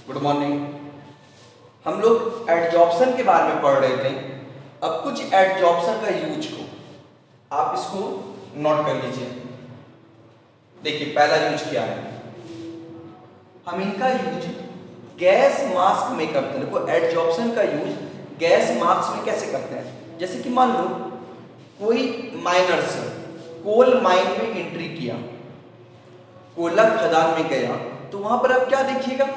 Good morning. हम लोग adsorption के बारे में पढ़ रहे थे। अब कुछ एडजॉर्प्शन का यूज को आप इसको नोट कर लीजिए। देखिए पहला यूज क्या है, हम इनका यूज गैस मास्क में करते हैं। देखो एडजॉर्प्शन का यूज गैस मास्क में कैसे करते हैं। जैसे कि मान लो कोई माइनर्स कोल माइन में एंट्री किया, कोयला खदान में गया, तो वहां पर आप क्या देखिएगा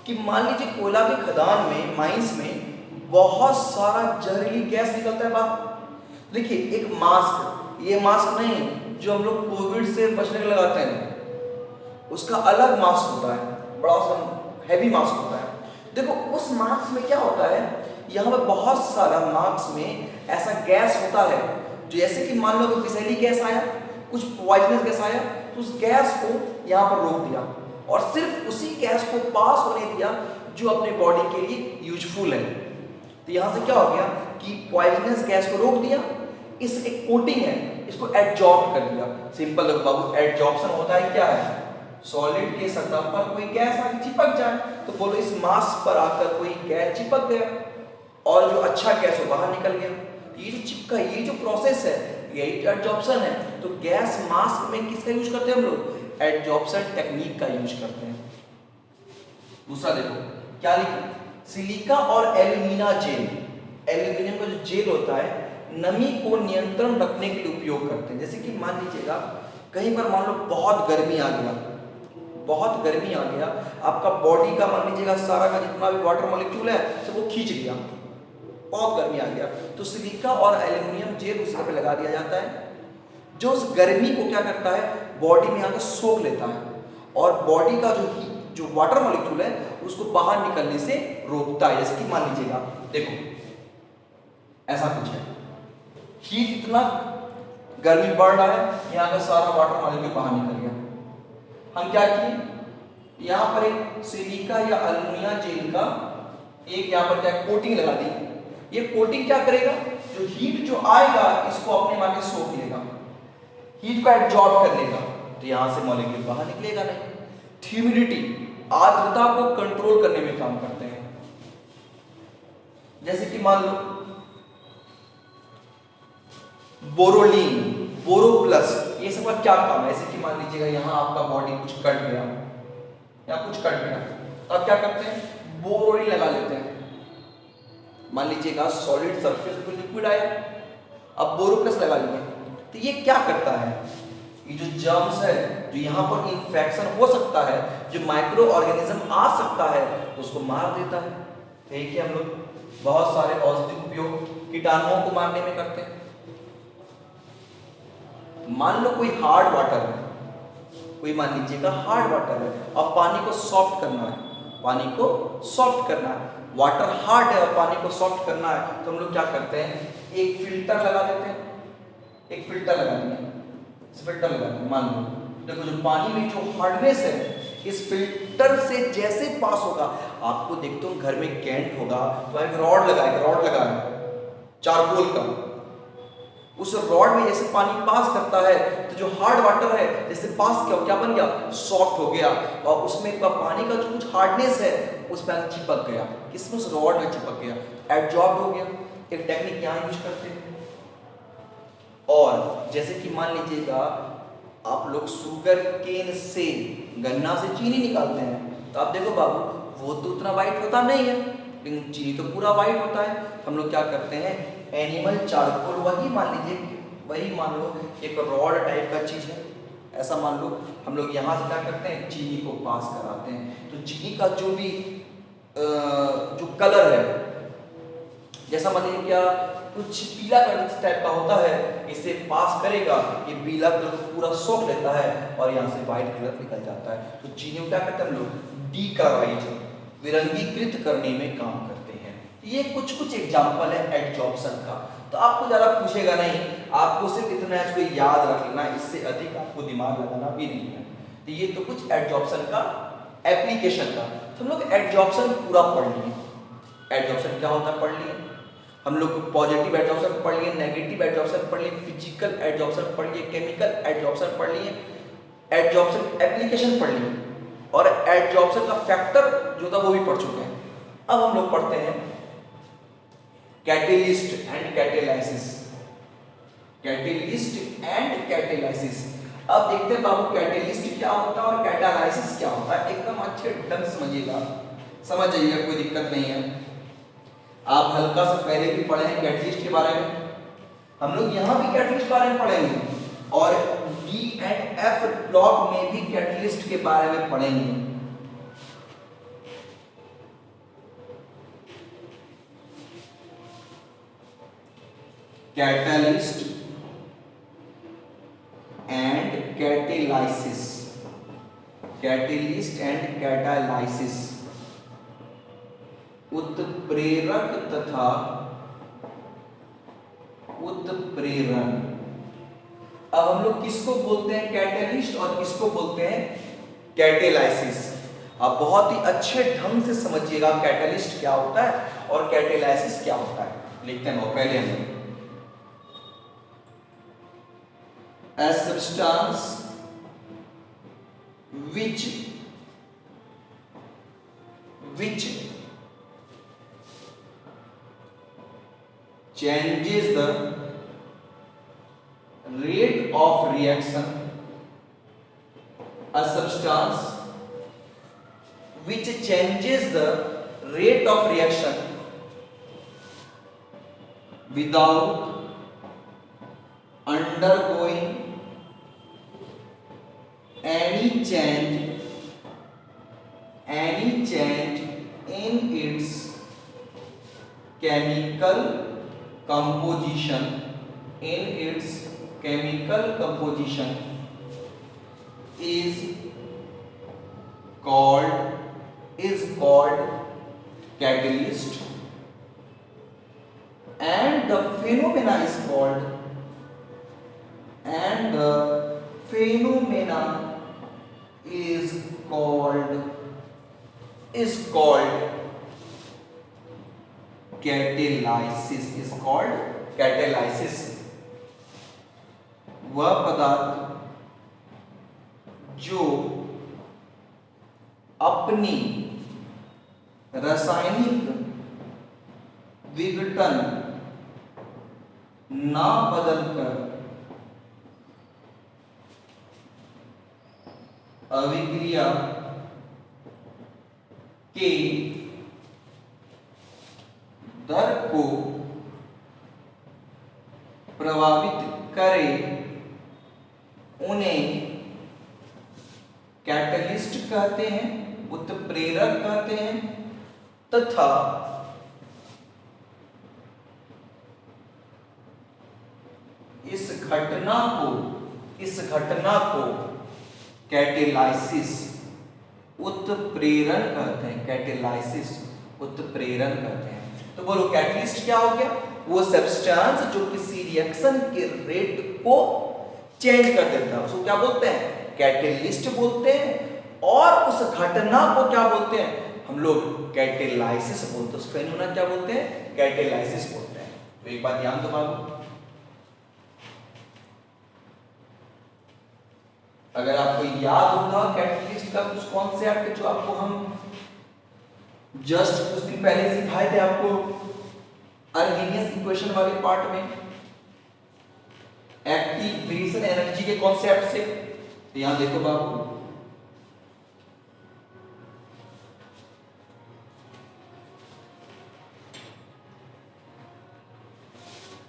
कि मान लीजिए कोयला के खदान में माइंस में बहुत सारा जहरीली गैस निकलता है बाहर। देखिए एक मास्क, ये मास्क नहीं जो हम लोग कोविड से बचने के लगाते हैं, उसका अलग मास्क होता है, बड़ा सा हैवी मास्क होता है। देखो उस मास्क में क्या होता है, यहाँ पर बहुत सारा मास्क में ऐसा गैस होता है जो जैसे कि मान लो कि विषैली गैस आया, कुछ पॉइजनस गैस आया, तो उस गैस को यहाँ पर रोक दिया और सिर्फ उसी गैस को पास होने दिया जो अपने बॉडी के लिए यूजफुल है। तो यहाँ से क्या हो गया कि पॉइजनस गैस को रोक दिया, इस एक कोटिंग है इसको एडजॉर्ब कर दिया। सिंपल देखो बाबू, एडजॉर्प्शन होता है क्या है, सॉलिड के सतह पर कोई गैस आके चिपक जाए, तो बोलो इस मास पर आकर कोई गैस चिपक गया और जो अच्छा गैस वो बाहर निकल गया। ये जो चिपका, ये जो प्रोसेस है, यही एडजॉर्प्शन है। तो गैस मास्क में किसका यूज करते हैं हम लोग, एडजॉर्प्शन टेक्निक का यूज करते हैं। दूसरा देखो क्या लिखा, सिलिका और एल्यूमिना जेल। एल्यूमिनियम का जो जेल होता है नमी को नियंत्रण रखने के लिए उपयोग करते हैं। जैसे कि मान लीजिएगा कहीं पर मान लो बहुत गर्मी आ गया, बहुत गर्मी आ गया, आपका बॉडी का मान लीजिएगा सारा का जितना भी वाटर मॉलिक्यूल है सब वो खींच लिया, बहुत गर्मी आ गया, तो सिलिका और एल्यूमिनियम जेल उस पे लगा दिया जाता है, जो उस गर्मी को क्या करता है बॉडी में आकर सोख लेता है और बॉडी का जो वाटर मॉलिक्यूल है उसको बाहर निकलने से रोकता है। जैसे कि मान लीजिएगा देखो ऐसा कुछ है, हीट इतना गर्मी बढ़ रहा है, यहाँ का सारा वाटर मॉलिक्यूल बाहर निकल गया। हम क्या किए, यहाँ पर एक सिलिका या एल्यूमिनियम जेल का एक यहाँ पर क्या कोटिंग लगा दी। ये कोटिंग क्या करेगा, जो हीट जो आएगा इसको अपने मां के सोख लेगा, हीट को एब्जॉर्ब कर लेगा, तो यहां से मॉलिक्यूल बाहर निकलेगा नहीं। ह्यूमिडिटी, आर्द्रता को कंट्रोल करने में काम करते हैं। जैसे कि मान लो बोरोलीन, बोरोप्लस, ये सब का क्या काम है। जैसे कि मान लीजिएगा यहां आपका बॉडी कुछ कट गया या कुछ कट गया, तो आप क्या करते हैं, बोरोलीन लगा लेते हैं। मान लीजिएगा सॉलिड सरफेस पर लिक्विड आया, अब बोरोप्लस लगा लिए, तो ये क्या करता है, ये जो जर्म्स है, जो यहाँ पर इन्फेक्शन हो सकता है, जो माइक्रो ऑर्गेनिज्म आ सकता है, उसको मार देता है। ठीक है, हम लोग बहुत सारे औषधि उपयोग कीटाणुओं को मारने में करते हैं। मान लो कोई हार्ड वाटर है, कोई मान लीजिएगा हार्ड वाटर है और पानी को सॉफ्ट करना है, पानी को सॉफ्ट करना है, वाटर हार्ड है और पानी को सॉफ्ट करना है, तो हम लोग क्या करते हैं, एक फिल्टर लगा देते हैं। एक फिल्टर लगा दिया, इस फिल्टर लगा दिया, मान लो देखो जो पानी में जो हार्डनेस है इस फिल्टर से जैसे पास होगा, आपको देखते हो घर में कैंट होगा तो एक रॉड लगाए चारकोल का, उस रॉड में जैसे पानी पास करता है तो जो हार्ड वाटर है जैसे पास किया, क्या बन गया, सॉफ्ट हो गया, और उसमें पानी का जो कुछ हार्डनेस है उस पर चिपक गया, किसमें, उस रॉड में चिपक गया, एब्जॉर्ब हो गया। एक टेक्निक यहाँ यूज करते हैं। और जैसे कि मान लीजिएगा आप लोग शुगर केन से, गन्ना से चीनी निकालते हैं, तो आप देखो बाबू वो तो उतना वाइट होता नहीं है, लेकिन चीनी तो पूरा वाइट होता है। हम लोग क्या करते हैं, एनिमल चारकोल, वही मान लीजिए, वही मान लो एक रॉड टाइप का चीज है, ऐसा मान लो, हम लोग यहाँ से क्या करते हैं, चीनी को पास कराते हैं, तो चीनी का जो भी जो कलर है, जैसा मान लीजिए क्या कुछ पीला कलर टाइप का होता है, इसे पास करेगा, ये पीला कलर को पूरा सोख लेता है और यहाँ से व्हाइट कलर निकल जाता है। तो चीनी को क्या करते हैं हम लोग, डीकलराइज, विरंगीकृत करने में काम करते हैं। ये कुछ एग्जाम्पल है एडजॉर्प्शन का। तो आपको ज्यादा पूछेगा नहीं, आपको सिर्फ इतना इसको याद रख लेना, इससे अधिक आपको दिमाग लगाना भी नहीं है। तो ये तो कुछ एडजॉर्प्शन का एप्लीकेशन का। तो हम लोग एडजॉर्प्शन पूरा पढ़ लिए, एडजॉर्प्शन क्या होता है पढ़ लिए, हम लोग पॉजिटिव एडजॉर्प्शन पढ़ लिए, नेगेटिव एडजॉर्प्शन पढ़ लिए, फिजिकल एडजॉर्प्शन पढ़ लिए, केमिकल एडजॉर्प्शन पढ़ लिए, एडजॉर्प्शन एप्लीकेशन पढ़ लिए। और एडजॉर्प्शन का फैक्टर जो था वो भी पढ़ चुके हैं। अब हम लोग पढ़ते हैं catalyst and catalysis. Catalyst and catalysis. अब देखते हैं बाबू कैटेलिस्ट क्या होता है और कैटालाइसिस क्या होता है। एकदम अच्छे ढंग से समझिएगा, समझ जाइएगा, कोई दिक्कत नहीं है। आप हल्का सा पहले भी पढ़े हैं कैटेलिस्ट के बारे में, हम लोग यहाँ भी कैटेलिस्ट के बारे में पढ़ेंगे और डी एंड एफ ब्लॉक में भी कैटेलिस्ट के बारे में पढ़ेंगे। Catalyst and catalysis. Catalyst and catalysis, उत्प्रेरक तथा उत्प्रेरण। अब हम लोग किसको बोलते हैं कैटेलिस्ट और किसको बोलते हैं कैटेलाइसिस। आप बहुत ही अच्छे ढंग से समझिएगा कैटेलिस्ट क्या होता है और कैटेलाइसिस क्या होता है। लिखते हैं पहले हम a substance which changes the rate of reaction. A substance which changes the rate of reaction without undergoing any change in its chemical composition is called catalyst, and the phenomena is called catalysis। वह पदार्थ जो अपनी रासायनिक विघटन ना बदलकर अभिक्रिया के दर को प्रभावित करे उन्हें कैटलिस्ट कहते हैं, उत्प्रेरक कहते हैं, तथा इस घटना को कैटेलाइसिस उत्प्रेरण कहते हैं। कैटेलाइसिस उत्प्रेरण कहते हैं। तो बोलो कैटलिस्ट क्या हो गया? वो सब्सटेंस जो किसी रिएक्शन के रेट को चेंज कर देता है उसको क्या बोलते हैं? कैटेलिस्ट बोलते हैं। और उस घटना को क्या बोलते हैं हम लोग? कैटेलाइसिस बोलते हैं। उस फेनोमेना क्या बोलते हैं? कैटेलाइसिस बोलते हैं। तो एक बात ध्यान दो बाबू, अगर आपको याद होगा कैटेलिस्ट का कुछ कॉन्सेप्ट जो आपको हम जस्ट कुछ दिन पहले सिखाए थे आपको अर्हेनियस इक्वेशन वाले पार्ट में, एक्टिवेशन एनर्जी के कॉन्सेप्ट से। तो यहां देखो बाबू,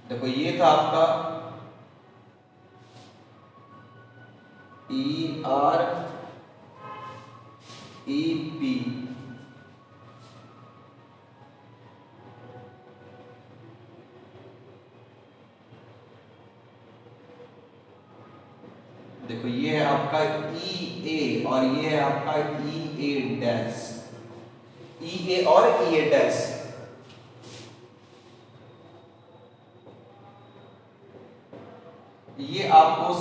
देखो ये था आपका EREP, देखो ये है आपका EA और ये है आपका EA डैश, EA और EA डैश। ये आपको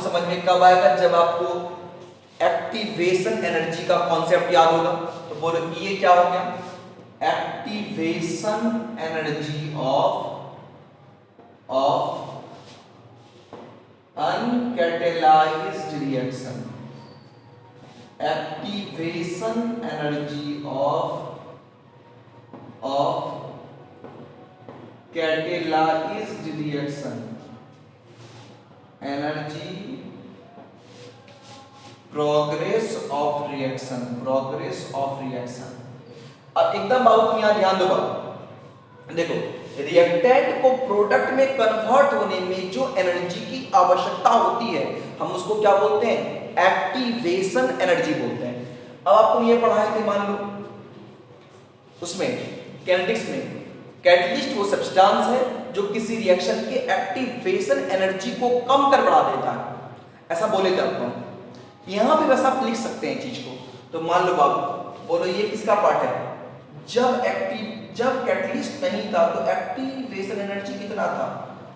समझ में कब आएगा? जब आपको एक्टिवेशन एनर्जी का कॉन्सेप्ट याद होगा। तो बोलो ये क्या हो गया? Activation energy of uncatalysed reaction. Activation energy of catalysed reaction, energy progress of reaction. अब एकदम बाबू तुम यहां ध्यान दो बाबू, देखो रिएक्टेंट को प्रोडक्ट में कन्वर्ट होने में जो एनर्जी की आवश्यकता होती है हम उसको क्या बोलते हैं, एक्टिवेशन एनर्जी बोलते हैं। अब आपको ये पढ़ाए थे, मान लो उसमें कैनेटिक्स में कैटलिस्ट वो सब्सटेंस है जो किसी रिएक्शन के एक्टिवेशन एनर्जी को कम कर बढ़ा देता है, ऐसा बोले थे आपको। यहां भी वैसा आप लिख सकते हैं चीज को। तो मान लो बाबू बोलो ये किसका पार्ट है, जब कैटलिस्ट नहीं था तो एक्टिवेशन एनर्जी कितना था,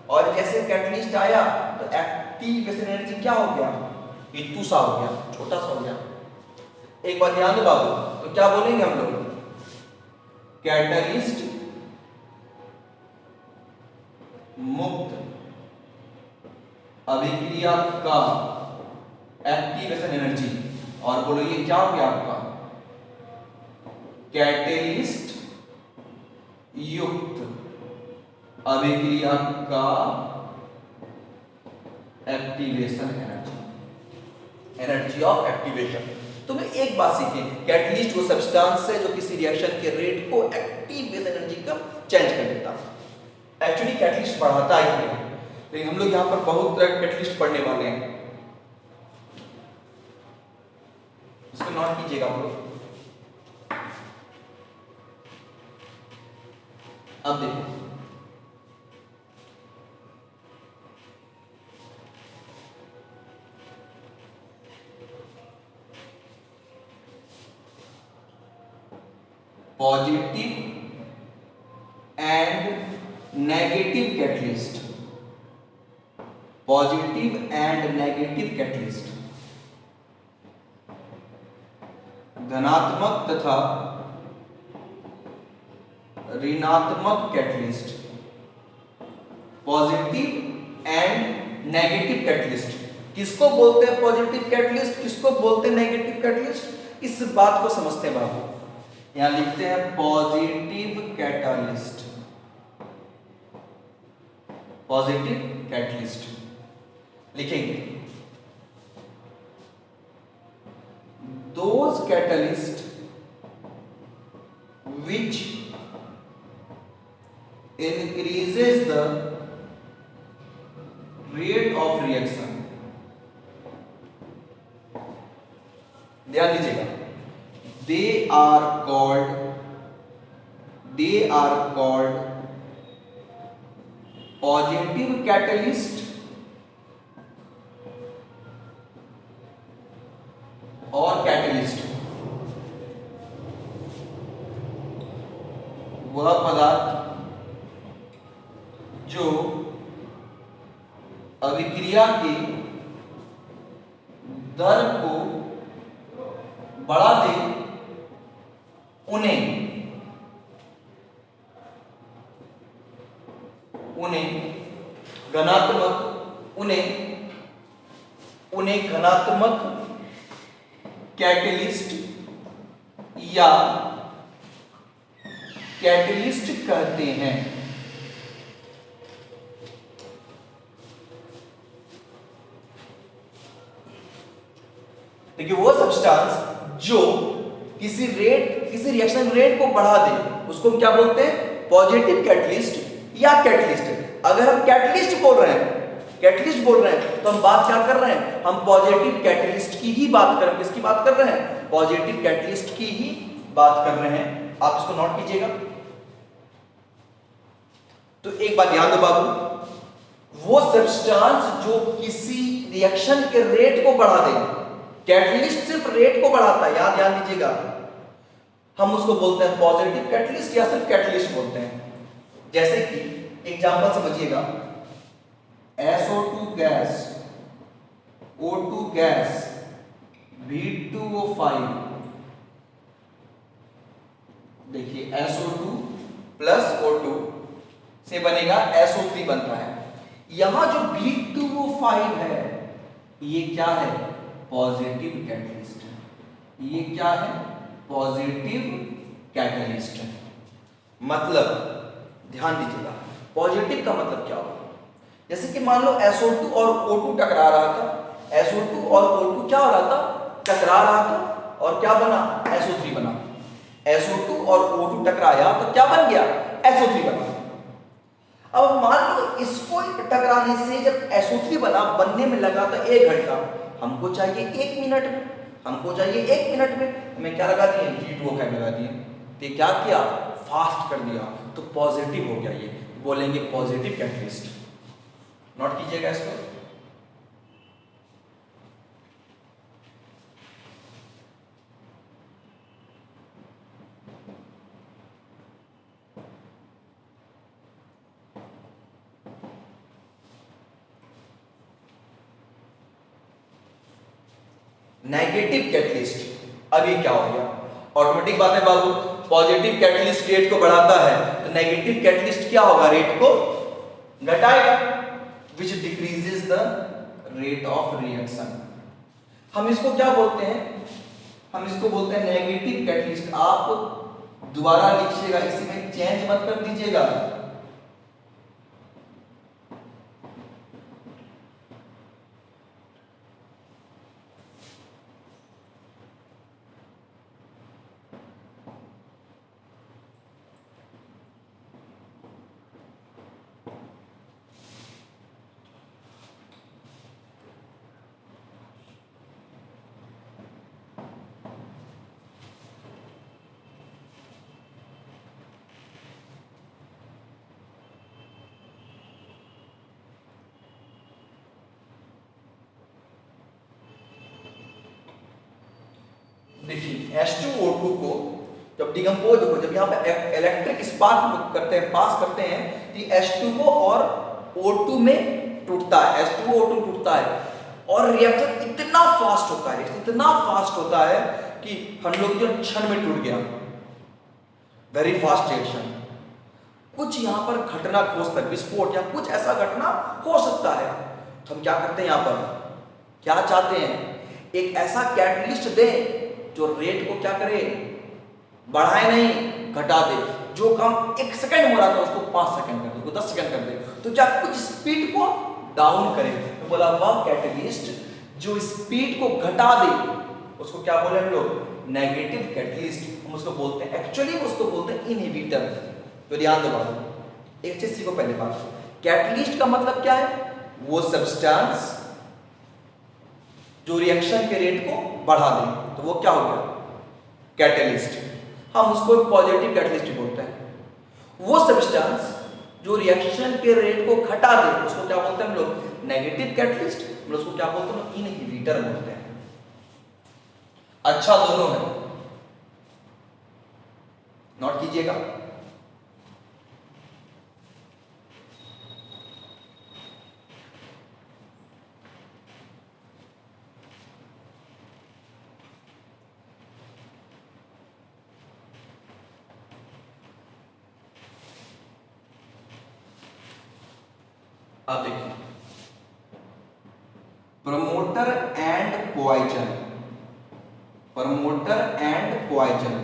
और जैसे कैटलिस्ट आया तो एक्टिवेशन एनर्जी क्या हो गया, इतू सा हो गया, छोटा सा हो गया। एक बात ध्यान दो बाबू, तो क्या बोलेंगे हम लोग, कैटलिस्ट मुक्त अभिक्रिया का एक्टिवेशन एनर्जी, और बोलो ये क्या हो गया आपका, कैटलिस्ट युक्त अभिक्रिया का एक्टिवेशन एनर्जी ऑफ एक्टिवेशन। तो मैं एक बात सीखें, कैटलिस्ट वो सब्सटेंस है जो किसी रिएक्शन के रेट को एक्टिवेशन एनर्जी का चेंज कर देता है। एक्चुअली कैटलिस्ट पढ़ाता ही है, लेकिन हम लोग यहां पर बहुत तरह के कैटलिस्ट पढ़ने वाले हैं, इसको नोट कीजिएगा हम लोग। अब देखो positive and negative catalyst, positive and negative catalyst, धनात्मक तथा ऋणात्मक catalyst, positive and negative catalyst. किसको बोलते हैं पॉजिटिव कैटलिस्ट, किसको बोलते हैं नेगेटिव कैटलिस्ट, इस बात को समझते हैं बाबू। यहां लिखते हैं पॉजिटिव कैटलिस्ट, पॉजिटिव कैटलिस्ट लिखेंगे, those catalyst which increases the rate of reaction, ध्यान दीजिएगा, they are called positive catalyst और कैटलिस्ट। वह पदार्थ जो अभिक्रिया के दर को बढ़ा दे उन्हें घनात्मक कैटलिस्ट या कैटलिस्ट कहते हैं। देखिए वो सब्सटेंस जो किसी रिएक्शन रेट को बढ़ा दे उसको हम क्या बोलते हैं, पॉजिटिव कैटलिस्ट या कैटलिस्ट। अगर हम कैटलिस्ट बोल रहे हैं तो हम बात क्या कर रहे हैं, हम पॉजिटिव कैटलिस्ट की ही बात कर रहे हैं। किसकी बात कर रहे हैं, पॉजिटिव कैटलिस्ट की ही बात कर रहे हैं। आप इसको नोट कीजिएगा। तो एक बात ध्यान दो बाबू, वो सब्सटेंस जो किसी रिएक्शन के रेट को बढ़ा दे, कैटलिस्ट सिर्फ रेट को बढ़ाता है, याद ध्यान दीजिएगा, हम उसको बोलते हैं पॉजिटिव कैटलिस्ट या सिर्फ कैटलिस्ट बोलते हैं। जैसे कि एग्जांपल समझिएगा, SO2 gas, O2 gas, V2O5, देखिए SO2 प्लस O2 से बनेगा SO3 बनता है। यहां जो V2O5 है ये क्या है, पॉजिटिव कैटलिस्ट है। ये क्या है? पॉजिटिव कैटलिस्ट है। मतलब ध्यान दीजिएगा, पॉजिटिव का मतलब क्या होगा? जैसे कि मान लो SO2 और O2 टकरा रहा था, SO2 और O2 क्या हो रहा था? टकरा रहा था और क्या बना? SO3 बना। SO2 और O2 टकराया तो क्या बन गया? SO3 बना। अब मान लो इसको टकराने से जब SO3 बना, बनने में लगा था 1 घंटा, हमको चाहिए 1 मिनट में, हमको चाहिए 1 मिनट में, हमें क्या लगा दिए? V2O5 लगा दिए। तो क्या किया? फास्ट कर दिया, तो पॉजिटिव हो गया। ये बोलेंगे पॉजिटिव कैटलिस्ट। नोट कीजिएगा इसको। नेगेटिव कैटलिस्ट, अभी क्या हो गया? ऑटोमेटिक बात है बाबू, पॉजिटिव कैटलिस्ट रेट को बढ़ाता है तो नेगेटिव कैटलिस्ट क्या होगा? रेट को घटाएगा, which decreases the rate of reaction. हम इसको क्या बोलते हैं? हम इसको बोलते हैं नेगेटिव कैटलिस्ट। आप दोबारा लिखिएगा, इसी में चेंज मत कर दीजिएगा। देखिए H2O2 को जब डिकम्पोज हो, जब यहाँ पे इलेक्ट्रिक स्पार्क करते हैं, पास करते हैं, तो H2O और O2 में टूटता है, H2O2 टूटता है और रिएक्शन इतना फास्ट होता है, इतना फास्ट होता है कि हम लोग जो क्षण में टूट गया, वेरी फास्ट रिएक्शन। कुछ यहाँ पर घटना हो सकता है, विस्फोट या कुछ ऐसा घटना हो सकता है, तो हम क्या करते हैं? यहाँ पर क्या चाहते हैं? एक ऐसा कैटलिस्ट दें जो रेट को क्या करे? बढ़ाए नहीं, घटा दे। जो काम 1 सेकंड हो रहा था उसको 5 सेकंड कर दे, उसको 10 सेकंड कर दे, तो क्या कुछ स्पीड को डाउन करे। तो बोला वह कैटलिस्ट जो स्पीड को घटा दे उसको क्या बोले हम लोग? Negative catalyst. हम उसको बोलते हैं, एक्चुअली उसको बोलते हैं इनहिबिटर। तो ध्यान दो बात, एक चीज सीखो पहले बात, कैटलिस्ट का मतलब क्या है? वो सब्सटेंस जो रिएक्शन के रेट को बढ़ा दे, तो वो क्या हो गया? कैटलिस्ट। हम उसको पॉजिटिव कैटलिस्ट बोलते हैं। वो सब्सटेंस जो रिएक्शन के रेट को घटा दे उसको क्या बोलते हैं हम लोग? Negative catalyst. हम उसको क्या बोलते हैं? इनहिबिटर बोलते हैं। अच्छा, दोनों है, नोट कीजिएगा। अब देखिए, promoter and poison, promoter and poison.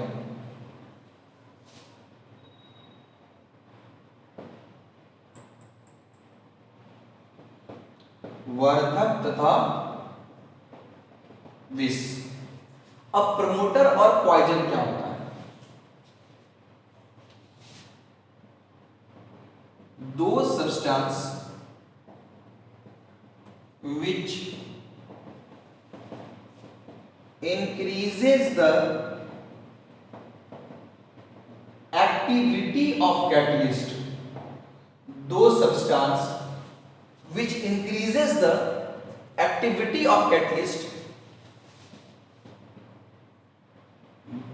वर्धक तथा विष। अब प्रमोटर और पॉइजन क्या होता है? दो substance which increases the activity of catalyst, दो substance which increases the activity of catalyst,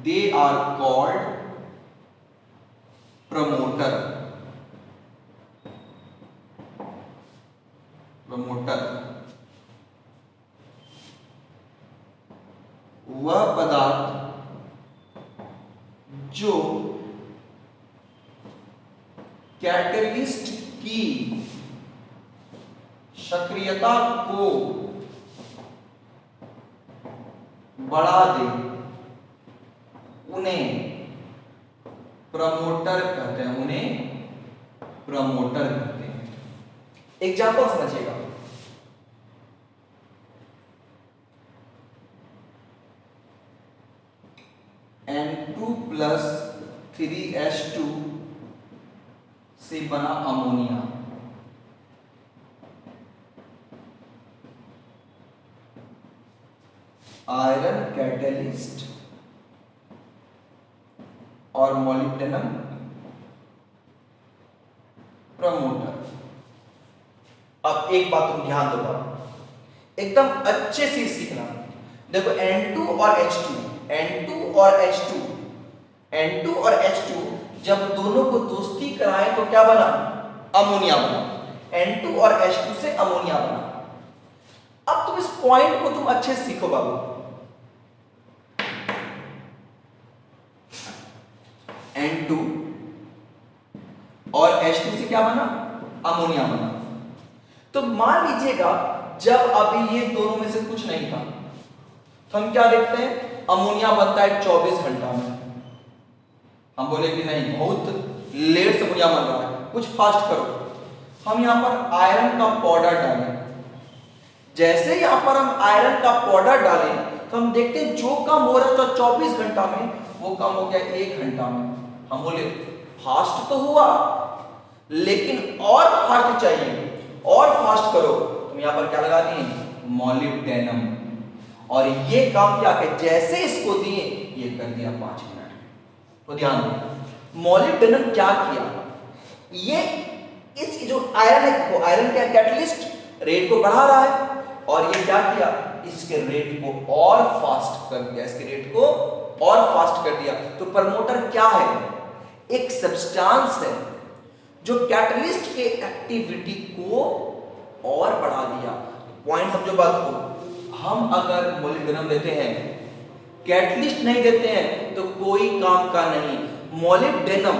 they are called promoter, promoter। वह पदार्थ जो कैटलिस्ट की सक्रियता को बढ़ा दे उन्हें प्रमोटर कहते हैं, उन्हें प्रमोटर कहते हैं। एग्जांपल समझिएगा, N2+3H2 से बना अमोनिया, आयरन कैटलिस्ट और मॉलिब्डेनम प्रमोटर। अब एक बात तुम ध्यान दो, एकदम अच्छे से सीखना। देखो N2 और H2, N2 और H2, N2 और H2 जब दोनों को दोस्ती कराए तो क्या बना? अमोनिया बना। N2 और H2 से अमोनिया बना। अब तुम इस पॉइंट को तुम अच्छे से सीखो बाबू। N2 और H2 से क्या बना? अमोनिया बना। तो मान लीजिएगा जब अभी ये दोनों में से कुछ नहीं था तो हम क्या देखते हैं? अमोनिया बनता है 24 घंटा में। हम बोले कि नहीं, बहुत लेट से अमोनिया बन रहा है, कुछ फास्ट करो। हम यहां पर आयरन का पाउडर डालें। जैसे यहां पर हम आयरन का पाउडर डालें तो हम देखते हैं जो काम हो रहा था 24 घंटा में वो काम हो गया 1 घंटा में। हम बोले फास्ट तो हुआ, लेकिन और फास्ट चाहिए, और फास्ट करो। तुम यहां पर क्या लगा दिए? मॉलिब्डेनम। और ये काम क्या किया? जैसे इसको दिए ये कर दिया 5 मिनट। तो ध्यान दो, मॉलिब्डेनम क्या किया? ये इस जो आयरन है, वो आयरन क्या कैटलिस्ट रेट को बढ़ा रहा है, और ये क्या किया? इसके रेट को और फास्ट कर दिया, इसके रेट को और फास्ट कर दिया। तो प्रमोटर क्या है? एक सब्सटेंस है जो कैटलिस्ट के एक्टिविटी को और बढ़ा दिया। पॉइंट समझो बात को, हम अगर मॉलिब्डेनम देते हैं, कैटलिस्ट नहीं देते हैं तो कोई काम का नहीं। मॉलिब्डेनम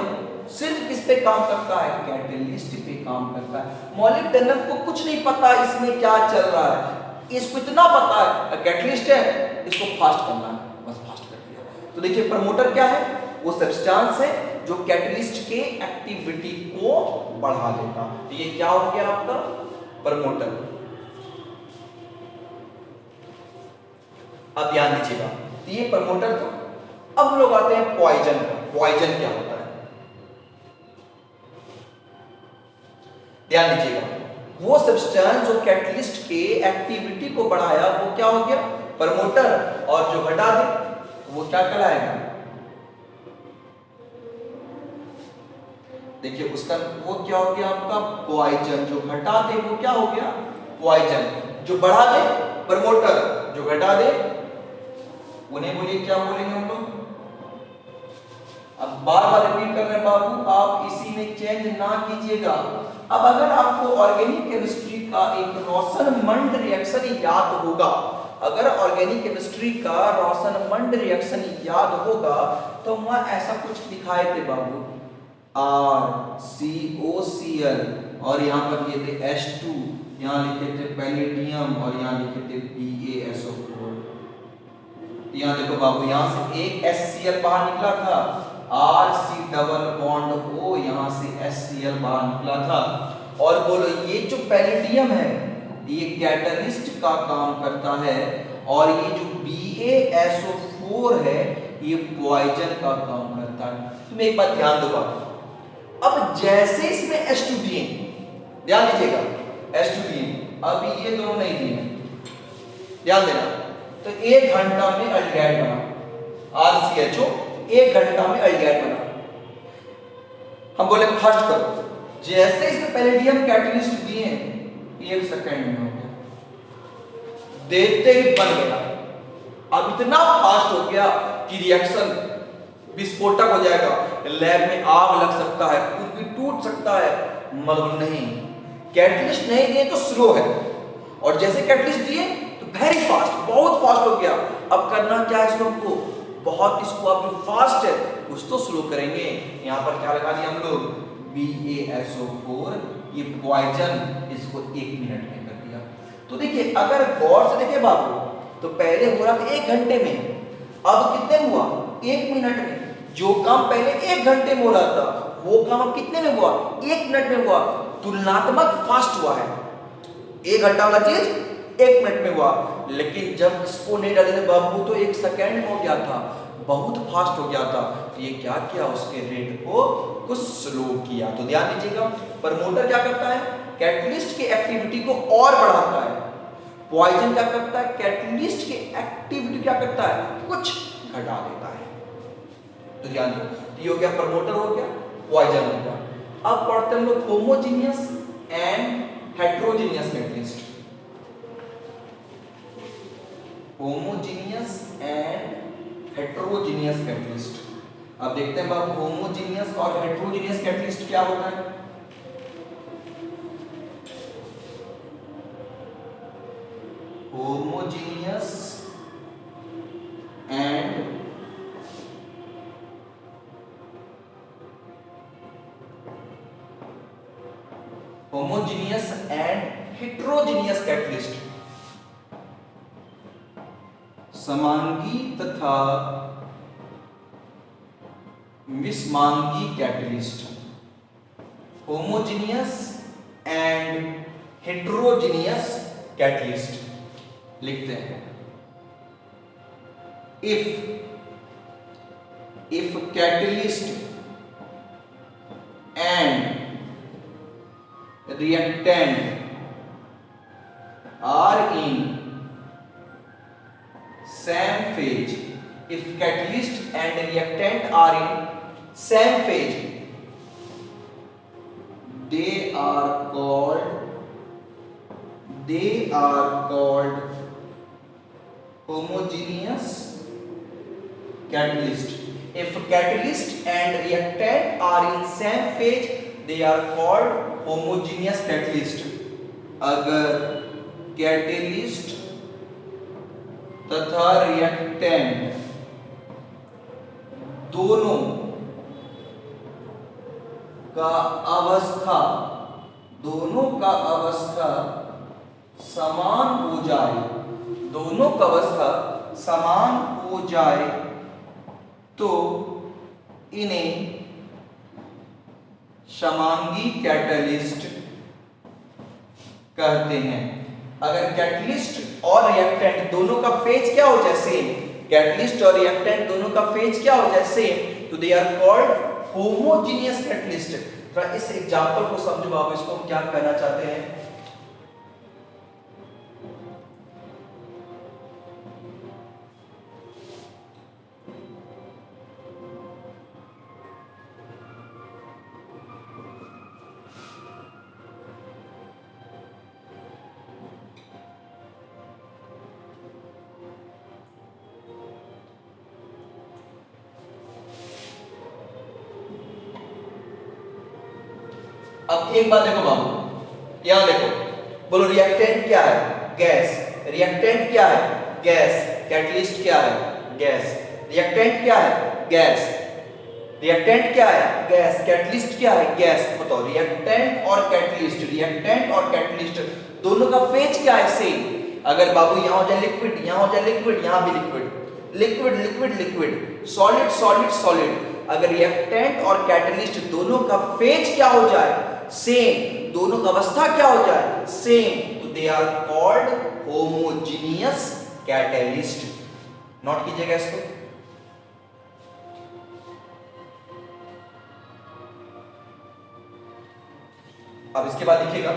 सिर्फ किस पे काम करता है? कैटलिस्ट पे काम करता है। मॉलिब्डेनम को कुछ नहीं पता इसमें क्या चल रहा है, इसको इतना पता है कैटलिस्ट है, इसको फास्ट करना है, बस फास्ट कर दिया। तो देखिए प्रमोटर क्या है? वो सब्सटेंस है जो कैटलिस्ट के एक्टिविटी को बढ़ा देता। तो ये क्या हो गया आपका? प्रमोटर। अब ध्यान दीजिएगा, तो ये प्रमोटर था। अब लोग आते हैं पॉइजन का। पॉइजन क्या होता है? ध्यान दीजिएगा, वो सब्सटेंस जो कैटलिस्ट के एक्टिविटी को बढ़ाया वो क्या हो गया? प्रमोटर। और जो घटा दे वो क्या कहलाएगा? देखिए उसका वो क्या हो गया आपका? पॉइजन। जो घटा दे वो क्या हो गया? पॉइजन। जो बढ़ा दे प्रमोटर, जो घटा दे उन्हें बोलिए क्या बोलेंगे हम लोग? अब बार बार रिपीट कर रहे हैं बाबू, आप इसी में चेंज ना कीजिएगा। अब अगर आपको ऑर्गेनिक केमिस्ट्री का एक रोशनमंद रिएक्शन याद होगा, अगर ऑर्गेनिक केमिस्ट्री का रोशनमंद रिएक्शन याद होगा तो वहां ऐसा कुछ दिखाए थे बाबू, RCOCl और यहाँ पर ये थे H2, यहाँ लिखे थे पैलेडियम और यहाँ लिखे थे PaSO4। यहाँ देखो बाबू, यहाँ से एक HCl बाहर निकला था, RC⋅O, यहाँ से HCl बाहर निकला था। और बोलो ये जो पैलेडियम है ये कैटलिस्ट का काम करता है, और ये जो PaSO4 है ये पॉइजन का काम करता है। तुम एक बात ध्यान दो बाबू, अब जैसे इसमें H2 दिए, ध्यान दीजिएगा H2 दिए, अभी ये दोनों नहीं दिए, ध्यान देना। तो 1 घंटा में अल्डिहाइड बना, RCHO 1 घंटा में अल्डिहाइड बना। हम बोले फास्ट करो, जैसे इसमें पैलेडियम कैटलिस्ट दिए 1 सेकंड में हो गया, देते ही बन गया। अब इतना फास्ट हो गया कि रिएक्शन विस्फोटक हो जाएगा, लैब में आग लग सकता है, कुछ भी टूट सकता है, मगर नहीं, कैटलिस्ट नहीं दिए तो स्लो है, और जैसे कैटलिस्ट दिए तो वेरी फास्ट, बहुत फास्ट हो गया। अब करना क्या है इसको? हमको बहुत, इसको अब जो फास्ट है कुछ तो स्लो करेंगे। यहाँ पर क्या लगा दिया हम लोग? BaSO4, ये पॉइजन, इसको 1 मिनट में कर दिया। तो देखिए अगर गौर से देखे बाबू, तो पहले हो रहा था 1 घंटे में, अब कितने हुआ? 1 मिनट में। जो काम पहले 1 घंटे में हो रहा था वो काम अब कितने में हुआ? 1 मिनट में हुआ। तुलनात्मक फास्ट हुआ है। 1 घंटा वाला चीज 1 मिनट में हुआ। लेकिन जब इसको नहीं डाले थे बाबू तो 1 सेकेंड में हो गया था, बहुत फास्ट हो गया था। तो ये क्या किया, उसके रेट को कुछ स्लो किया। तो ध्यान दीजिएगा, प्रमोटर क्या करता है, कैटलिस्ट की एक्टिविटी को और बढ़ाता है। पॉइजन क्या करता है, कैटलिस्ट की एक्टिविटी क्या करता है, कुछ घटा देता है। तो ध्यान दो, ये हो गया प्रमोटर, हो गया पॉइजन हो गया। अब पढ़ते हैं हम लोग homogeneous and heterogeneous catalyst. Homogeneous and heterogeneous catalyst. अब देखते हैं बाबू होमोजीनियस और हेट्रोजीनियस कैटलिस्ट क्या होता है। होमोजीनियस एंड हेट्रोजीनियस कैटलिस्ट, समांगी तथा विषमांगी catalyst. Homogeneous and heterogeneous catalyst लिखते हैं। If catalyst and reactant are in same phase, if catalyst and reactant are in same phase, they are called homogeneous catalyst. If catalyst and reactant are in same phase, they are called homogeneous catalyst. अगर catalyst तथा reactant दोनों का अवस्था समान हो जाए, तो इन्हें समांगी कैटलिस्ट कहते हैं। अगर कैटलिस्ट और रिएक्टेंट दोनों का फेज क्या हो जाए सेम, कैटलिस्ट और रिएक्टेंट दोनों का फेज क्या हो जाए सेम, तो they are called homogeneous catalyst. थोड़ा इस एग्जांपल को समझो आप, इसको हम क्या कहना चाहते हैं। अब एक बात देखो बाबू, यहां देखो, बोलो रिएक्टेंट क्या है, गैस। रिएक्टेंट क्या है, गैस। कैटलिस्ट क्या है, गैस। रिएक्टेंट क्या है, गैस। रिएक्टेंट क्या है, गैस। कैटलिस्ट क्या है, गैस। बताओ, रिएक्टेंट और कैटलिस्ट दोनों का फेज क्या है, सेम। अगर बाबू यहां हो जाए लिक्विड, यहां हो जाए लिक्विड, यहां भी लिक्विड, सॉलिड। अगर रिएक्टेंट और कैटलिस्ट दोनों का फेज क्या हो जाए, सेम, दोनों का अवस्था क्या हो जाए, सेम, तो they are called homogeneous catalyst. Note कीजिएगा इसको। अब इसके बाद लिखिएगा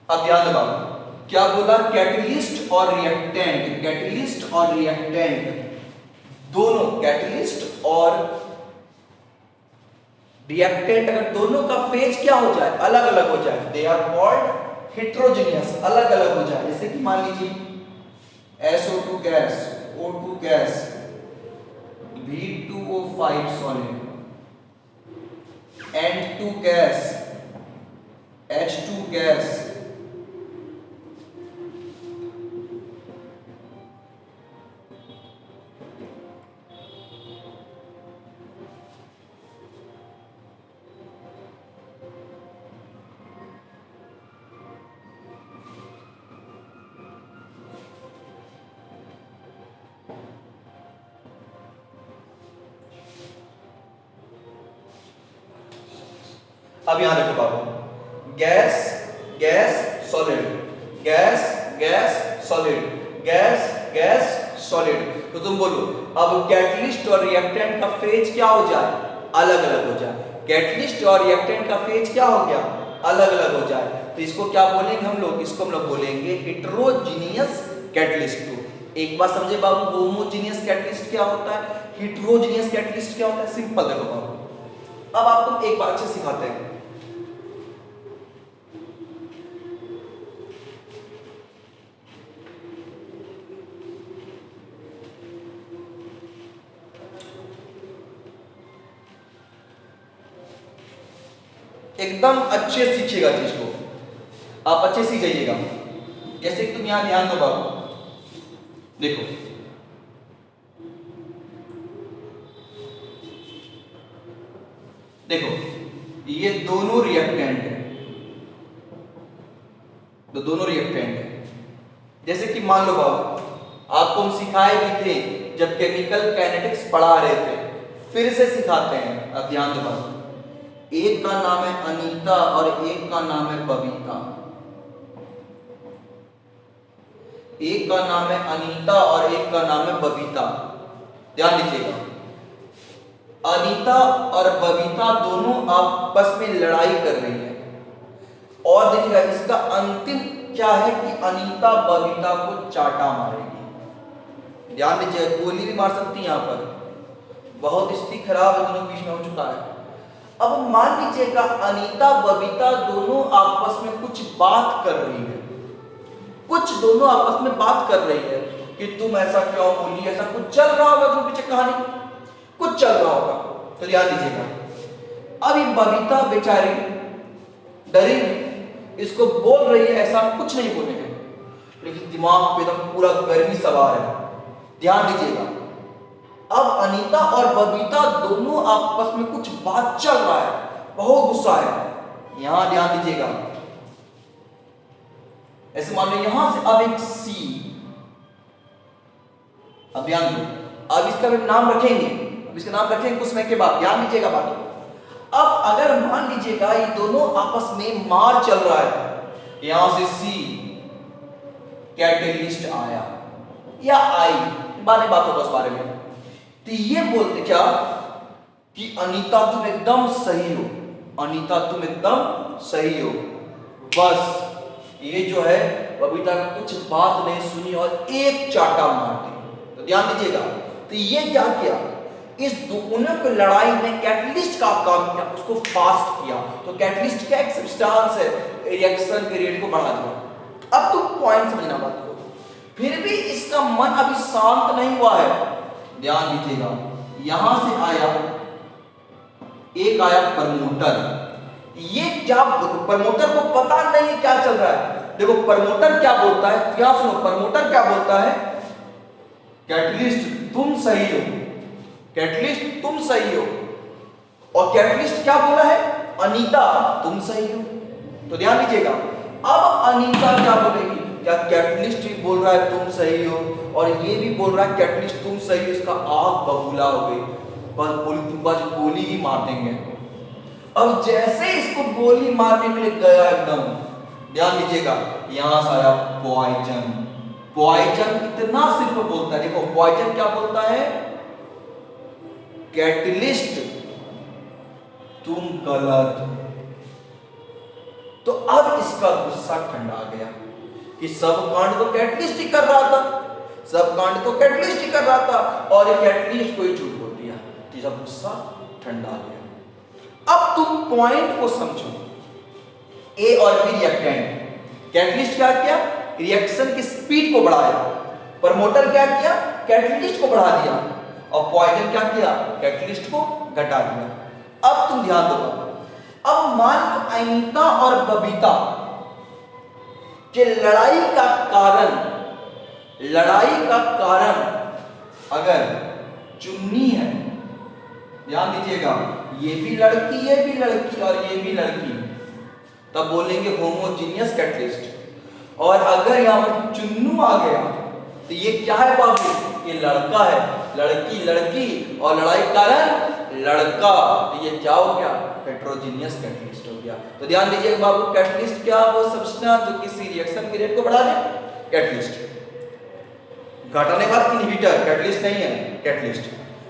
अब ध्यान दो, क्या बोला, कैटलिस्ट और रिएक्टेंट दोनों, कैटलिस्ट और रिएक्टेंट अगर दोनों का फेज क्या हो जाए, अलग अलग हो जाए, दे आर कॉल्ड हेट्रोजीनियस, अलग अलग हो जाए। जैसे कि मान लीजिए SO2 gas, O2 gas, V2O5 solid, N2 gas, H2 gas, अब यहां देखो बाबू, gas gas solid, gas gas solid, gas gas solid. तो तुम बोलो अब कैटलिस्ट और रिएक्टेंट का फेज क्या हो जाए, अलग अलग हो जाए। कैटलिस्ट और रिएक्टेंट का फेज क्या हो गया, अलग अलग हो जाए। तो इसको क्या बोलेंगे हम लोग, इसको हम लोग बोलेंगे हेटेरोजीनियस कैटलिस्ट। एक बात समझे बाबू, होमोजीनियस कैटलिस्ट क्या होता है, हेटेरोजीनियस कैटलिस्ट क्या होता है। सिंपल देखो बाबू, अब आपको एक बात से सिखाते हैं। एकदम अच्छे सीखिएगा चीज को, आप अच्छे सीख जाइएगा। जैसे कि तुम यहां ध्यान दो बाबू, देखो देखो ये दोनों रिएक्टेंट है, तो दोनों रिएक्टेंट है। जैसे कि मान लो बाबू, आपको हम सिखाए भी थे जब केमिकल काइनेटिक्स पढ़ा रहे थे, फिर से सिखाते हैं। अब ध्यान दो बाबू, एक का नाम है अनीता और एक का नाम है बबीता। एक का नाम है अनीता और एक का नाम है बबीता। ध्यान दीजिएगा, अनीता और बबीता दोनों आपस में लड़ाई कर रही है, और देखिएगा इसका अंतिम क्या है कि अनीता बबीता को चाटा मारेगी। ध्यान दीजिए, गोली भी मार सकती है, यहां पर बहुत स्थिति खराब है, दोनों बीच में हो चुका है। अब मान लीजिएगा अनीता बबीता दोनों आपस में कुछ बात कर रही है, कुछ दोनों आपस में बात कर रही है कि तुम ऐसा क्यों बोली, ऐसा कुछ चल रहा होगा, तुम पीछे कहानी कुछ चल रहा होगा। तो ध्यान दीजिएगा, अब ये बबीता बेचारी डरी, इसको बोल रही है ऐसा कुछ नहीं बोलेंगे, लेकिन दिमाग पे एकदम पूरा गर्मी सवार है। ध्यान दीजिएगा, अब अनीता और बबीता दोनों आपस में कुछ बात चल रहा है, बहुत गुस्सा है। यहां ध्यान दीजिएगा, ऐसे मान लो यहां से अब एक सी, अब ध्यान दो, अब इसका भी नाम रखेंगे, अब इसका नाम रखेंगे कुछ समय के बाद। ध्यान दीजिएगा बात। अब अगर मान लीजिएगा ये दोनों आपस में मार चल रहा है, यहां से सी कैटलिस्ट आया या आई, बात होगा उस बारे में, तो ये बोलते क्या कि अनीता तुम एकदम सही हो, अनीता तुम एकदम सही हो। बस ये जो है बबीता का कुछ बात नहीं सुनी और एक चाटा मार दी। तो ध्यान दीजिएगा, तो ये क्या किया, इस दोनों की लड़ाई में कैटलिस्ट का काम किया, उसको फास्ट किया। तो कैटलिस्ट क्या एक सब्सटेंस है, रिएक्शन के रेट को बढ़ा दिया। अब तुम पॉइंट समझना बात को, फिर भी इसका मन अभी शांत नहीं हुआ है। ध्यान दीजिएगा, यहां से आया एक आया प्रमोटर, ये क्या, प्रमोटर को पता नहीं क्या चल रहा है। देखो प्रमोटर क्या बोलता है, क्या सुनो, प्रमोटर क्या बोलता है, कैटलिस्ट तुम सही हो, कैटलिस्ट तुम सही हो, और कैटलिस्ट क्या बोला है, अनीता तुम सही हो। तो ध्यान दीजिएगा, अब अनीता क्या बोलेगी, क्या कैटलिस्ट भी बोल रहा है तुम सही हो, और ये भी बोल रहा है कैटलिस्ट तुम सही हो, इसका आग बबूला हो गई, बस गोली ही मार देंगे। अब जैसे इसको गोली मारने के लिए गया एकदम, ध्यान दीजिएगा, यहां से आया पॉइजन। पॉइजन इतना सिर्फ बोलता है, देखो पॉइजन क्या बोलता है, कैटलिस्ट तुम गलत। तो अब इसका गुस्सा ठंडा गया कि सब कांड तो कैटलिस्ट ही कर रहा था, सब कांड तो कैटलिस्ट ही कर रहा था, और ये कैटलिस्ट को ही झूठ बोल दिया, तो इसका गुस्सा ठंडा गया। अब तुम पॉइंट को समझो, ए और बी रिएक्टेंट, कैटलिस्ट क्या किया, रिएक्शन की स्पीड को बढ़ाया, प्रमोटर क्या किया, कैटलिस्ट को बढ़ा दिया, और पॉइजन क्या किया, कैटलिस्ट को घटा दिया। अब तुम ध्यान दो, अब मान लो अनीता और बबीता के लड़ाई का कारण अगर चुन्नी है, ध्यान दीजिएगा, ये भी लड़की और ये भी लड़की, तब बोलेंगे होमोजीनियस कैटलिस्ट। और अगर यहां पर चुन्नू आ गया तो ये क्या है बाबू, ये लड़का है, लड़की और लड़ाई कारण लड़का, तो ये क्या हो गया, हेट्रोजीनियस कैटलिस्ट हो गया। तो ध्यान दीजिए बाबू, कैटलिस्ट क्या, वो सब्सटेंस जो किसी रिएक्शन के रेट को बढ़ा दे, कैटलिस्ट। घटाने वाला इनहिबिटर कैटलिस्ट नहीं है, कैटलिस्ट।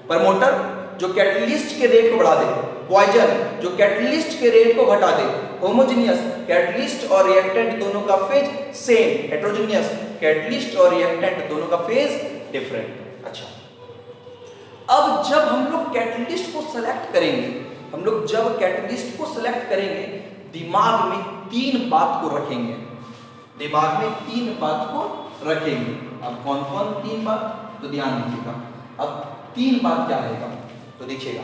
प्रमोटर जो कैटलिस्ट के रेट को बढ़ा दे, पॉइजन जो कैटलिस्ट के रेट को घटा दे, होमोजेनियस कैटलिस्ट और रिएक्टेंट दोनों का फेज सेम, हेट्रोजेनियस कैटलिस्ट और रिएक्टेंट दोनों का फेज डिफरेंट। अच्छा, अब जब हम लोग कैटलिस्ट को सेलेक्ट करेंगे, हम लोग जब कैटलिस्ट को सेलेक्ट करेंगे, दिमाग में तीन बात को रखेंगे, दिमाग में तीन बात को रखेंगे। अब कौन कौन तीन बात, तो ध्यान दीजिएगा। अब तीन बात क्या रहेगा, तो देखिएगा,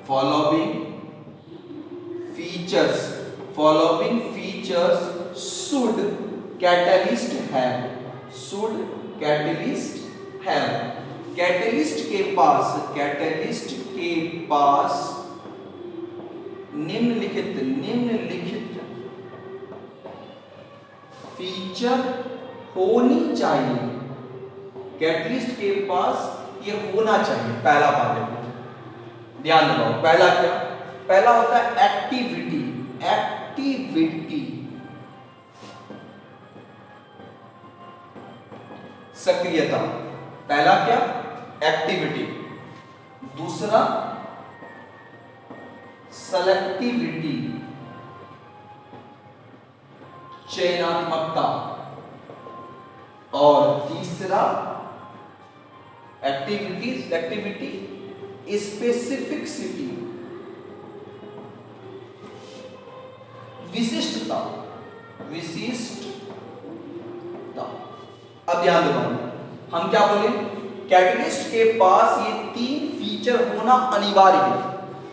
following features should catalyst have, should catalyst have. Catalyst के पास निम्नलिखित फीचर होनी चाहिए, कैटलिस्ट के पास ये होना चाहिए। पहला बात ध्यान लगाओ, पहला क्या, पहला होता है एक्टिविटी, सक्रियता। पहला क्या, एक्टिविटी। दूसरा सेलेक्टिविटी, चयनात्मकता। और तीसरा एक्टिविटी, स्पेसिफिसिटी, विशिष्टता। अब ध्यान दो, हम क्या बोले, कैटलिस्ट के पास ये तीन फीचर होना अनिवार्य है।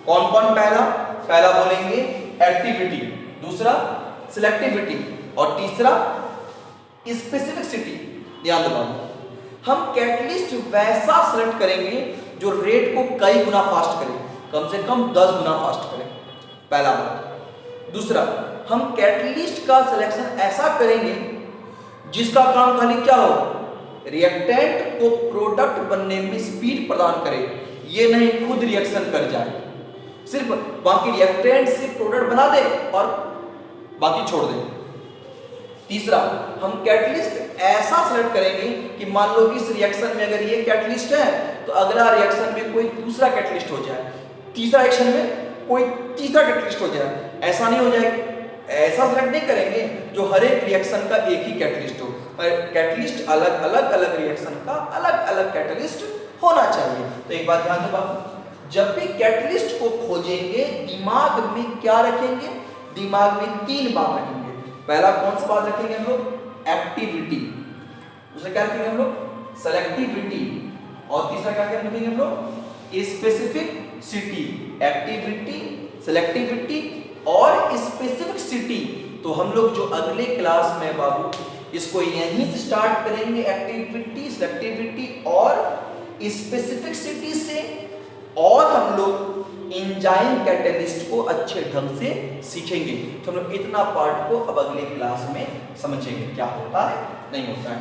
कौन कौन, पहला बोलेंगे एक्टिविटी, दूसरा सिलेक्टिविटी और तीसरा स्पेसिफिसिटी। ध्यान दो, हम कैटलिस्ट वैसा सेलेक्ट करेंगे जो रेट को कई गुना फास्ट करे, कम से कम 10 गुना फास्ट करे, पहला बात। दूसरा, हम कैटलिस्ट का सिलेक्शन ऐसा करेंगे जिसका काम खाली क्या हो, रिएक्टेंट को प्रोडक्ट बनने में स्पीड प्रदान करे, ये नहीं खुद रिएक्शन कर जाए, सिर्फ बाकी रिएक्टेंट से प्रोडक्ट बना दे और बाकी छोड़ दे। तीसरा, हम कैटलिस्ट ऐसा सेलेक्ट करेंगे कि मान लो कि इस रिएक्शन में अगर ये कैटलिस्ट है तो अगला रिएक्शन में कोई दूसरा कैटलिस्ट हो जाए, तीसरा रिएक्शन में कोई तीसरा कैटलिस्ट हो जाए, ऐसा नहीं हो जाए। ऐसा सेलेक्ट नहीं करेंगे जो हर एक रिएक्शन का एक ही कैटलिस्ट हो, कैटलिस्ट अलग अलग रिएक्शन का अलग अलग कैटलिस्ट होना चाहिए। तो एक बात ध्यान दो बाबू, जब भी कैटलिस्ट को खोजेंगे दिमाग में क्या रखेंगे, दिमाग में तीन बात रखेंगे। पहला कौन सा बात रखेंगे हम लोग, एक्टिविटी। दूसरा क्या रखेंगे हम लोग, सेलेक्टिविटी। और तीसरा क्या रखेंगे हम लोग, स्पेसिफिसिटी। एक्टिविटी, सेलेक्टिविटी और स्पेसिफिसिटी। तो हम लोग जो अगले क्लास में बाबू इसको यहीं से स्टार्ट करेंगे, एक्टिविटी, सेलेक्टिविटी और स्पेसिफिसिटी से, और हम लोग एंजाइम कैटलिस्ट को अच्छे ढंग से सीखेंगे। तो हम लोग इतना पार्ट को अब अगले क्लास में समझेंगे क्या होता है नहीं होता है।